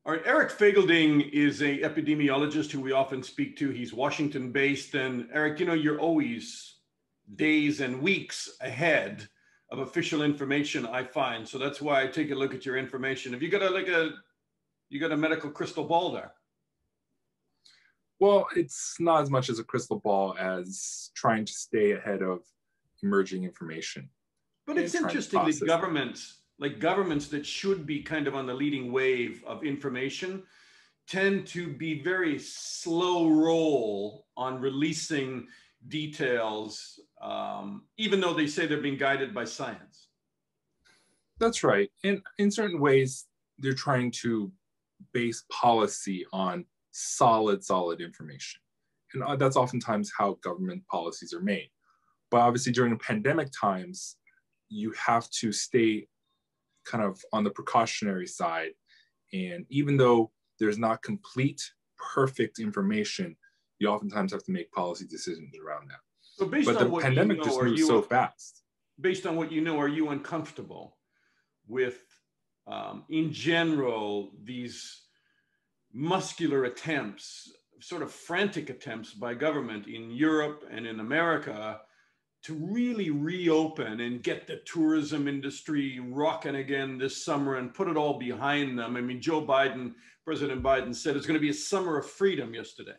All right, Eric Feigl-DIng is a epidemiologist who we often speak to. He's Washington-based, and Eric, you're always days and weeks ahead of official information, I find. So that's why I take a look at your information. Have you got you got a medical crystal ball there? Well, it's not as much as a crystal ball as trying to stay ahead of emerging information. But it's interesting that governments that should be kind of on the leading wave of information tend to be very slow roll on releasing details, even though they say they're being guided by science. That's right. And in certain ways, they're trying to base policy on solid information. And that's oftentimes how government policies are made. But obviously during the pandemic times, you have to stay kind of on the precautionary side. And even though there's not complete, perfect information, you oftentimes have to make policy decisions around that. So but the pandemic just moves so fast. Based on what you know, are you uncomfortable with, in general, these muscular attempts, sort of frantic attempts by government in Europe and in America to really reopen and get the tourism industry rocking again this summer and put it all behind them? I mean, President Biden said it's going to be a summer of freedom yesterday.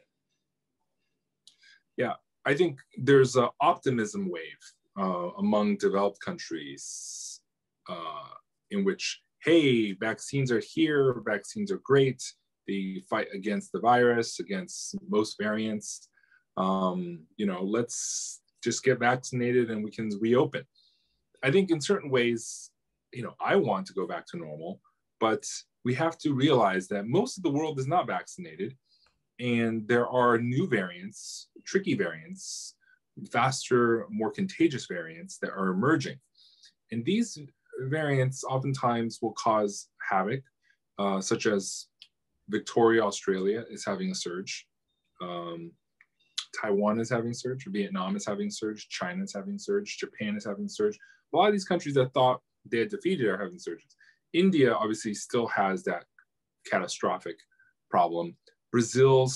Yeah, I think there's an optimism wave among developed countries in which, hey, vaccines are here, vaccines are great. They fight against the virus, against most variants. Let's just get vaccinated and we can reopen. I think in certain ways, I want to go back to normal, but we have to realize that most of the world is not vaccinated. And there are new variants, tricky variants, faster, more contagious variants that are emerging. And these variants oftentimes will cause havoc, such as Victoria, Australia is having a surge. Taiwan is having a surge, Vietnam is having a surge, China is having a surge, Japan is having a surge. A lot of these countries that thought they had defeated are having surges. India obviously still has that catastrophic problem. Brazil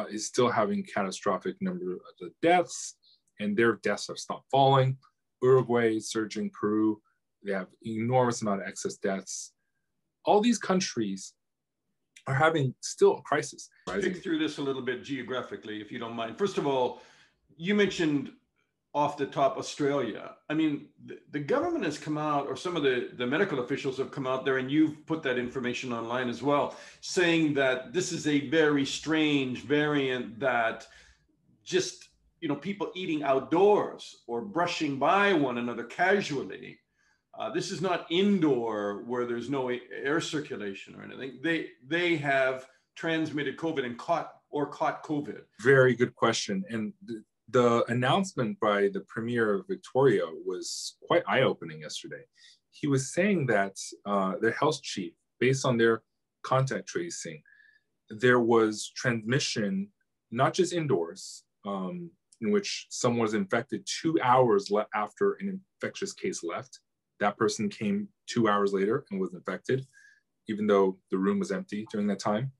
is still having catastrophic number of deaths, and their deaths have stopped falling. Uruguay is surging, Peru, they have enormous amount of excess deaths. All these countries are having still a crisis. Pick through this a little bit geographically, if you don't mind. First of all, you mentioned off the top Australia. I mean, the government has come out, or some of the medical officials have come out there, and you've put that information online as well, saying that this is a very strange variant that just, people eating outdoors or brushing by one another casually. This is not indoor where there's no air circulation or anything. They have transmitted COVID and caught COVID. Very good question. And the announcement by the Premier of Victoria was quite eye-opening yesterday. He was saying that the health chief, based on their contact tracing, there was transmission, not just indoors, in which someone was infected 2 hours after an infectious case left. That person came 2 hours later and was infected, even though the room was empty during that time.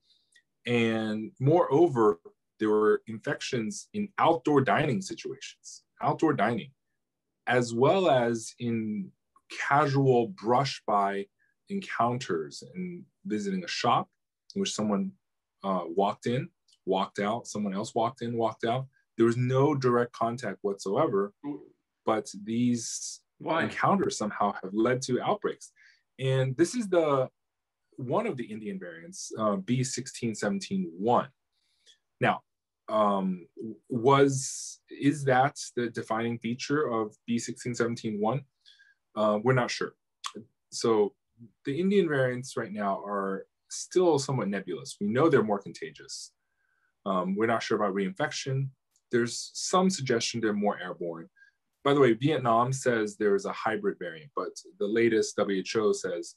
And moreover, there were infections in outdoor dining situations, outdoor dining, as well as in casual brush by encounters and visiting a shop in which someone walked in, walked out, someone else walked in, walked out. There was no direct contact whatsoever, but these encounters somehow have led to outbreaks. And this is one of the Indian variants, B1617.1. Now, is that the defining feature of B1617.1? We're not sure. So the Indian variants right now are still somewhat nebulous. We know they're more contagious. We're not sure about reinfection. There's some suggestion they're more airborne. By the way, Vietnam says there is a hybrid variant, but the latest WHO says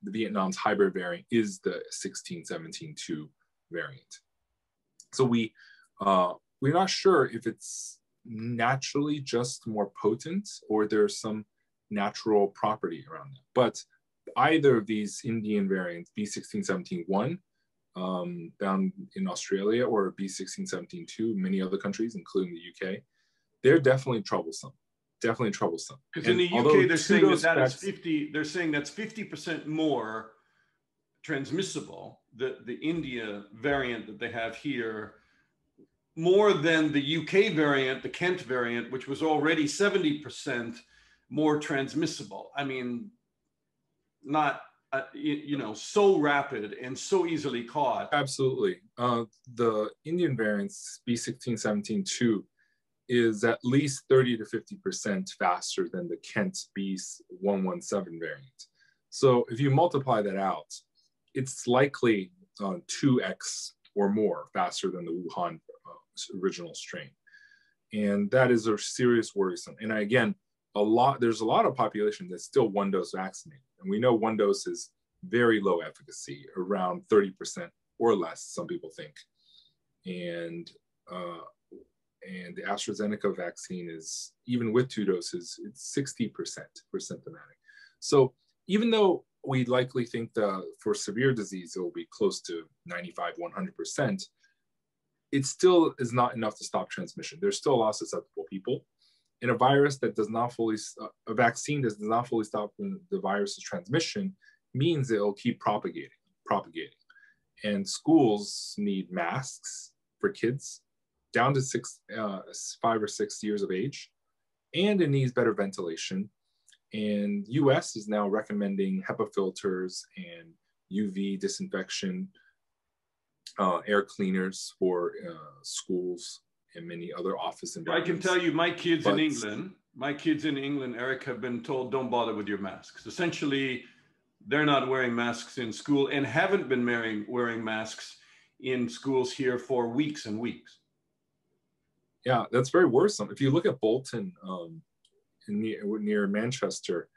the Vietnam's hybrid variant is the 1617.2 variant. So we're not sure if it's naturally just more potent or there's some natural property around it. But either of these Indian variants, B1617.1, found in Australia, or B1617.2, many other countries, including the UK, they're definitely troublesome. Definitely troublesome. Because in the UK, they're saying that is 50. They're saying that's 50% more transmissible. The India variant that they have here, more than the UK variant, the Kent variant, which was already 70% more transmissible. I mean, not so rapid and so easily caught. Absolutely. The Indian variants, B1617.2, is at least 30 to 50% faster than the Kent B117 variant. So if you multiply that out, it's likely 2x or more faster than the Wuhan original strain. And that is a serious worrisome. And again, there's a lot of population that's still one dose vaccinated. And we know one dose is very low efficacy, around 30% or less, some people think. And the AstraZeneca vaccine is, even with 2 doses, it's 60% for symptomatic. So even though we likely think for severe disease, it will be close to 95, 100%, it still is not enough to stop transmission. There's still a lot of susceptible people. And a vaccine that does not fully stop the virus's transmission means it will keep propagating. And schools need masks for kids down to 5 or 6 years of age, and it needs better ventilation. And US is now recommending HEPA filters and UV disinfection, air cleaners for schools and many other office environments. I can tell you, my kids in England, Eric, have been told, don't bother with your masks. Essentially, they're not wearing masks in school and haven't been wearing masks in schools here for weeks and weeks. Yeah, that's very worrisome. If you look at Bolton, near Manchester,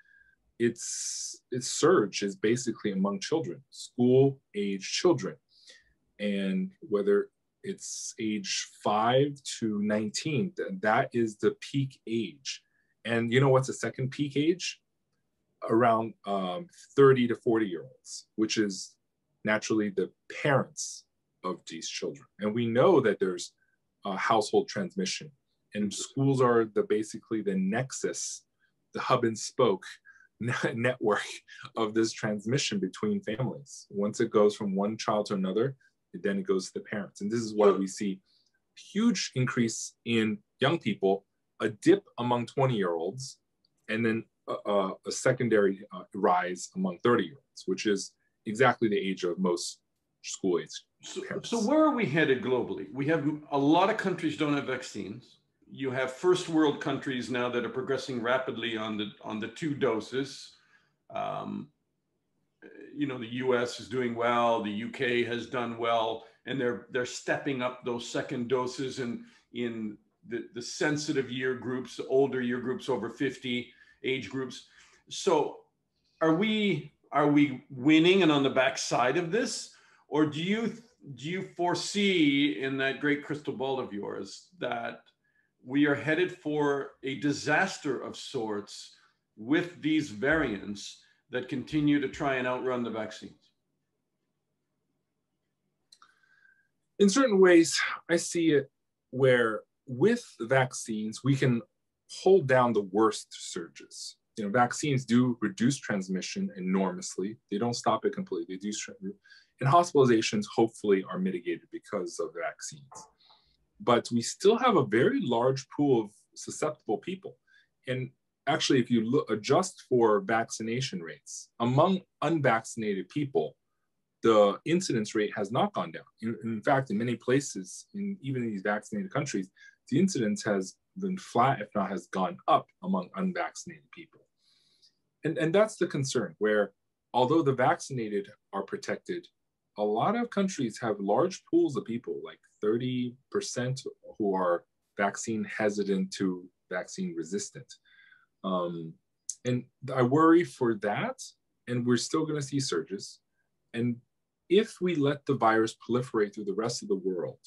its surge is basically among children, school-age children. And whether it's age 5 to 19, that is the peak age. And you know what's the second peak age? Around 30 to 40-year-olds, which is naturally the parents of these children. And we know that there's household transmission, and schools are basically the nexus, the hub and spoke network of this transmission between families. Once it goes from one child to another, then it goes to the parents. And this is why we see huge increase in young people, a dip among 20-year-olds, and then a secondary rise among 30-year-olds, which is exactly the age of most school age parents. So where are we headed globally? We have a lot of countries don't have vaccines. You have first world countries now that are progressing rapidly on the 2 doses. The US is doing well, the UK has done well, and they're stepping up those second doses in the sensitive year groups, the older year groups, over 50 age groups. So are we winning and on the backside of this? Or do you foresee in that great crystal ball of yours that we are headed for a disaster of sorts with these variants that continue to try and outrun the vaccines? In certain ways, I see it where with vaccines, we can hold down the worst surges. Vaccines do reduce transmission enormously. They don't stop it completely. They do, and hospitalizations hopefully are mitigated because of vaccines. But we still have a very large pool of susceptible people. And actually, if you adjust for vaccination rates, among unvaccinated people, the incidence rate has not gone down. In fact, in many places, even in these vaccinated countries, the incidence has been flat, if not has gone up among unvaccinated people. And that's the concern, where although the vaccinated are protected, a lot of countries have large pools of people, like 30% who are vaccine hesitant to vaccine resistant. And I worry for that, and we're still going to see surges. And if we let the virus proliferate through the rest of the world,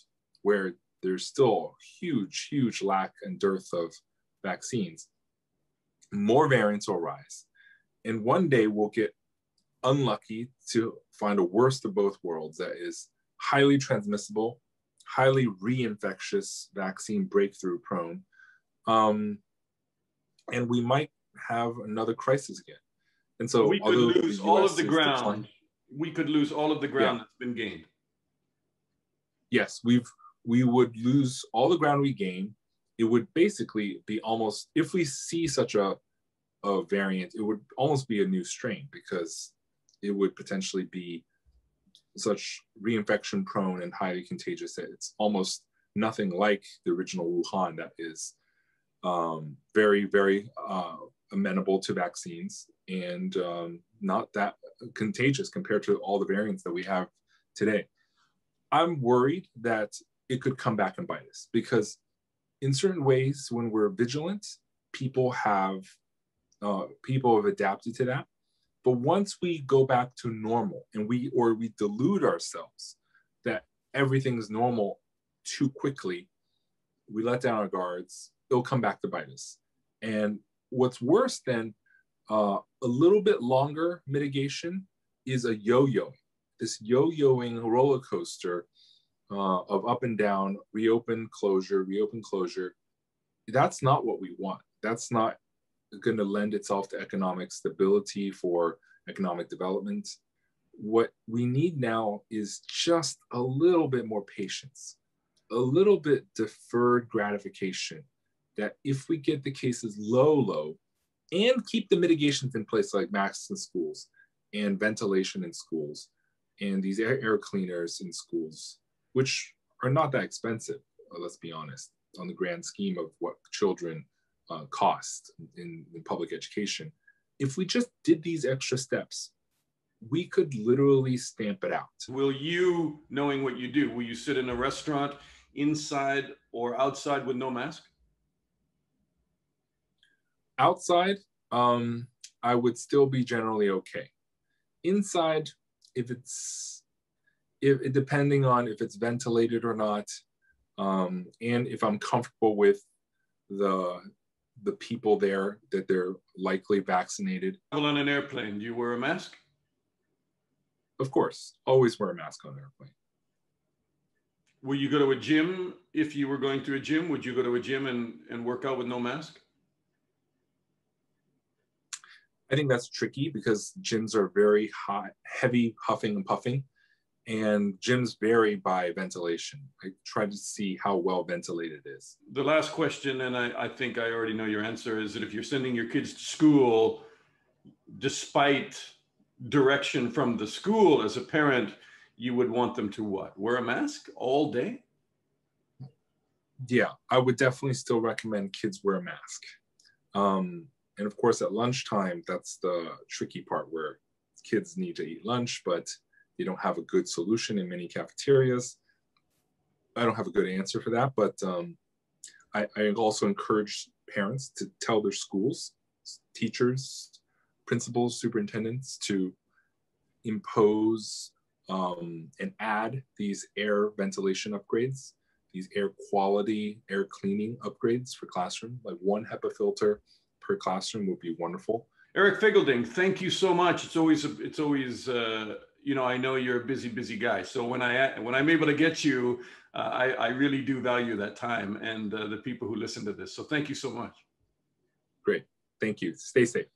where there's still huge, huge lack and dearth of vaccines, more variants will rise. And one day we'll get unlucky to find a worst of both worlds that is highly transmissible, highly reinfectious, vaccine breakthrough prone, and we might have another crisis again. And so, we could although lose the all US of the is ground. We could lose all of the ground yeah, that's been gained. yes, we would lose all the ground we gain. It would basically be almost, if we see such a variant, it would almost be a new strain because it would potentially be such reinfection prone and highly contagious that it's almost nothing like the original Wuhan that is very, very amenable to vaccines and not that contagious compared to all the variants that we have today. I'm worried that it could come back and bite us because in certain ways, when we're vigilant, people have adapted to that. But once we go back to normal and we delude ourselves that everything's normal too quickly, we let down our guards, it'll come back to bite us. And what's worse than a little bit longer mitigation is a yo-yoing. This yo-yoing roller coaster of up and down, reopen, closure, reopen, closure. That's not what we want. That's not going to lend itself to economic stability for economic development. What we need now is just a little bit more patience, a little bit deferred gratification, that if we get the cases low, and keep the mitigations in place like masks in schools and ventilation in schools and these air cleaners in schools, which are not that expensive, let's be honest, on the grand scheme of what children cost in public education. If we just did these extra steps, we could literally stamp it out. Will you, knowing what you do, will you sit in a restaurant inside or outside with no mask? Outside, I would still be generally okay. Inside, depending on if it's ventilated or not, and if I'm comfortable with the people there, that they're likely vaccinated. Travel on an airplane, do you wear a mask? Of course, always wear a mask on an airplane. Will you go to a gym? If you were going to a gym, would you go to a gym and work out with no mask? I think that's tricky because gyms are very hot, heavy huffing and puffing, and gyms vary by ventilation. I try to see how well ventilated it is. The last question, and I think I already know your answer, is that if you're sending your kids to school, despite direction from the school as a parent, you would want them to what? Wear a mask all day? Yeah, I would definitely still recommend kids wear a mask. And of course, at lunchtime, that's the tricky part where kids need to eat lunch, but they don't have a good solution in many cafeterias. I don't have a good answer for that, but I also encourage parents to tell their schools, teachers, principals, superintendents to impose and add these air ventilation upgrades, these air quality, air cleaning upgrades for classroom, like 1 HEPA filter per classroom would be wonderful. Eric Feigl-DIng, thank you so much. It's always you know, I know you're a busy guy. So when I'm able to get you, I really do value that time and the people who listen to this. So thank you so much. Great. Thank you. Stay safe.